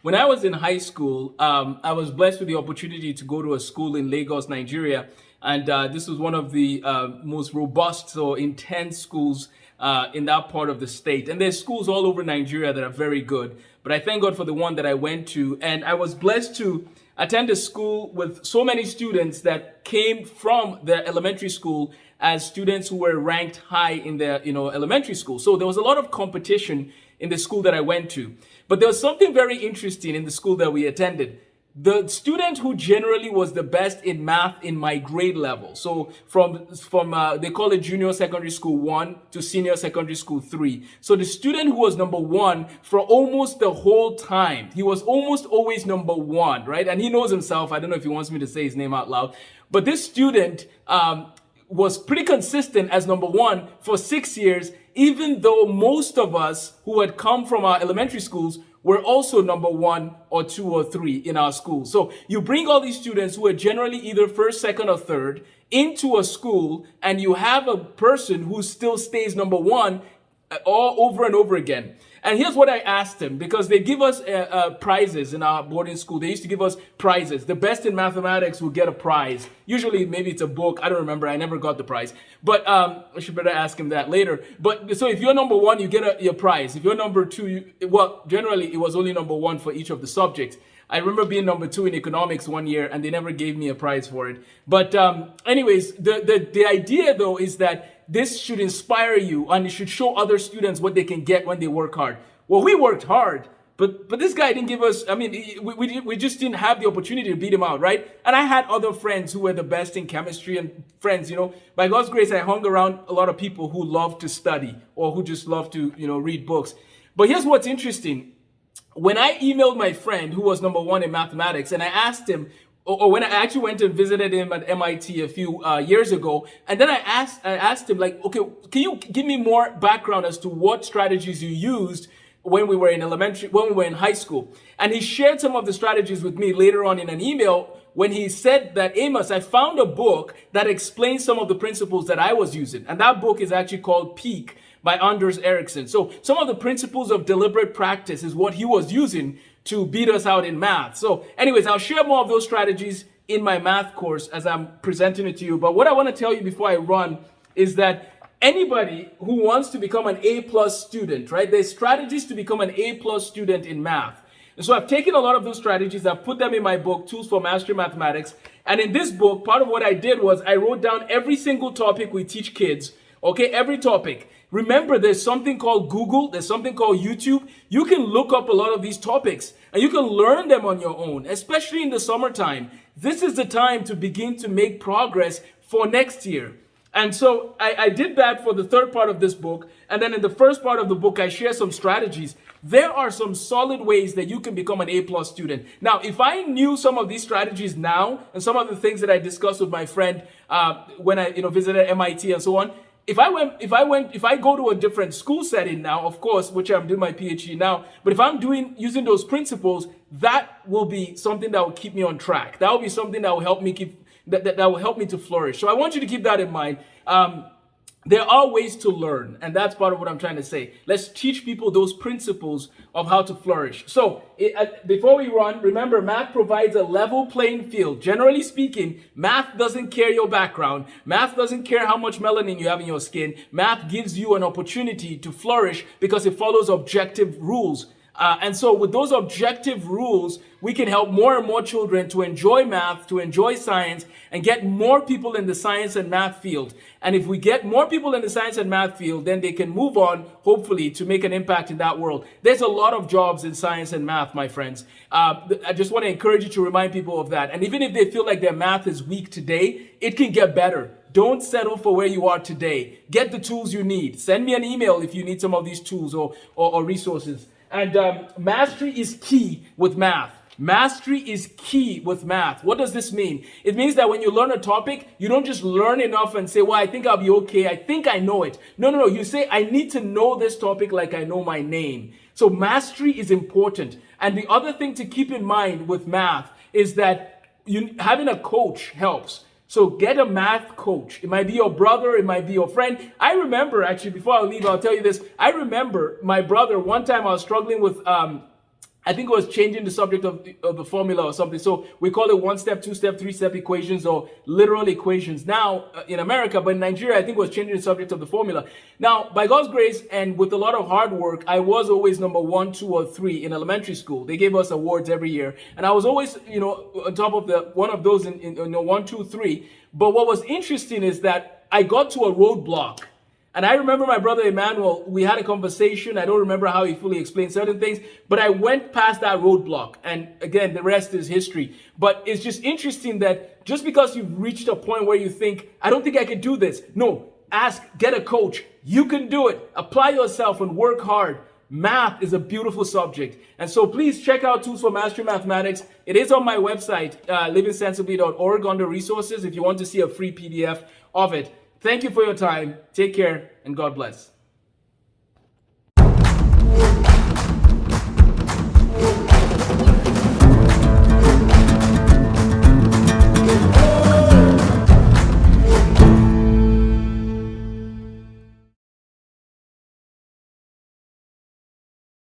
When I was in high school, I was blessed with the opportunity to go to a school in Lagos, Nigeria. And this was one of the most robust or intense schools in that part of the state. And there's schools all over Nigeria that are very good. But I thank God for the one that I went to. And I was blessed to attend a school with so many students that came from the elementary school as students who were ranked high in their elementary school. So there was a lot of competition in the school that I went to. But there was something very interesting in the school that we attended. The student who generally was the best in math in my grade level, so from they call it junior secondary school 1 to senior secondary school 3. So the student who was number 1 for almost the whole time, he was almost always number 1, right? And he knows himself. I don't know if he wants me to say his name out loud, but this student was pretty consistent as number 1 for 6 years, even though most of us who had come from our elementary schools were also number 1 or 2 or 3 in our school. So you bring all these students who are generally either first, second, or third into a school, and you have a person who still stays number 1 all over and over again. And here's what I asked him, because they give us prizes in our boarding school. They used to give us prizes. The best in mathematics will get a prize. Usually, maybe it's a book. I don't remember. I never got the prize. But I should better ask him that later. But so if you're number 1, you get your prize. If you're number 2, generally it was only number 1 for each of the subjects. I remember being number 2 in economics one year, and they never gave me a prize for it. But anyways, the idea though is that this should inspire you, and it should show other students what they can get when they work hard. Well, we worked hard, but this guy didn't give us, we just didn't have the opportunity to beat him out, right? And I had other friends who were the best in chemistry, and friends, by God's grace, I hung around a lot of people who love to study or who just love to, read books. But here's what's interesting. When I emailed my friend who was number 1 in mathematics, and I asked him, or when I actually went and visited him at MIT a few years ago, and then I asked him, like, okay, can you give me more background as to what strategies you used when we were in high school? And he shared some of the strategies with me later on in an email when he said that, Amos, I found a book that explains some of the principles that I was using. And that book is actually called Peak by Anders Ericsson. So some of the principles of deliberate practice is what he was using to beat us out in math. So anyways, I'll share more of those strategies in my math course as I'm presenting it to you. But what I want to tell you before I run is that anybody who wants to become an A-plus student, right? There's strategies to become an A-plus student in math. And so I've taken a lot of those strategies, I've put them in my book, Tools for Mastering Mathematics. And in this book, part of what I did was I wrote down every single topic we teach kids, okay? Every topic. Remember, there's something called Google, there's something called YouTube. You can look up a lot of these topics and you can learn them on your own, especially in the summertime. This is the time to begin to make progress for next year. And so I did that for the third part of this book. And then in the first part of the book, I share some strategies. There are some solid ways that you can become an A-plus student. Now, if I knew some of these strategies now and some of the things that I discussed with my friend when I visited MIT and so on, if I go to a different school setting now, of course, which I'm doing my PhD now, but if I'm using those principles, that will be something that will keep me on track. That will be something that will help me that will help me to flourish. So I want you to keep that in mind. There are ways to learn, and that's part of what I'm trying to say. Let's teach people those principles of how to flourish. So before we run, remember, math provides a level playing field. Generally speaking, math doesn't care your background. Math doesn't care how much melanin you have in your skin. Math gives you an opportunity to flourish because it follows objective rules. And so with those objective rules, we can help more and more children to enjoy math, to enjoy science, and get more people in the science and math field. And if we get more people in the science and math field, then they can move on, hopefully, to make an impact in that world. There's a lot of jobs in science and math, my friends. I just want to encourage you to remind people of that. And even if they feel like their math is weak today, it can get better. Don't settle for where you are today. Get the tools you need. Send me an email if you need some of these tools or resources. And mastery is key with math. Mastery is key with math. What does this mean? It means that when you learn a topic, you don't just learn enough and say, well, I think I'll be okay. I think I know it. No. You say, I need to know this topic like I know my name. So mastery is important. And the other thing to keep in mind with math is that having a coach helps. So get a math coach. It might be your brother, it might be your friend. I remember, actually, before I leave, I'll tell you this. I remember my brother, one time I was struggling with I think it was changing the subject of the formula or something. So we call it 1-step, 2-step, 3-step equations or literal equations now in America. But in Nigeria, I think it was changing the subject of the formula. Now, by God's grace and with a lot of hard work, I was always number 1, 2, or 3 in elementary school. They gave us awards every year. And I was always, on top of one of those in 1, 2, 3. But what was interesting is that I got to a roadblock. And I remember my brother Emmanuel, we had a conversation. I don't remember how he fully explained certain things, but I went past that roadblock. And again, the rest is history. But it's just interesting that just because you've reached a point where you think, I don't think I can do this. No, ask, get a coach. You can do it. Apply yourself and work hard. Math is a beautiful subject. And so please check out Tools for Mastering Mathematics. It is on my website, livingsensibly.org under resources if you want to see a free PDF of it. Thank you for your time. Take care and God bless.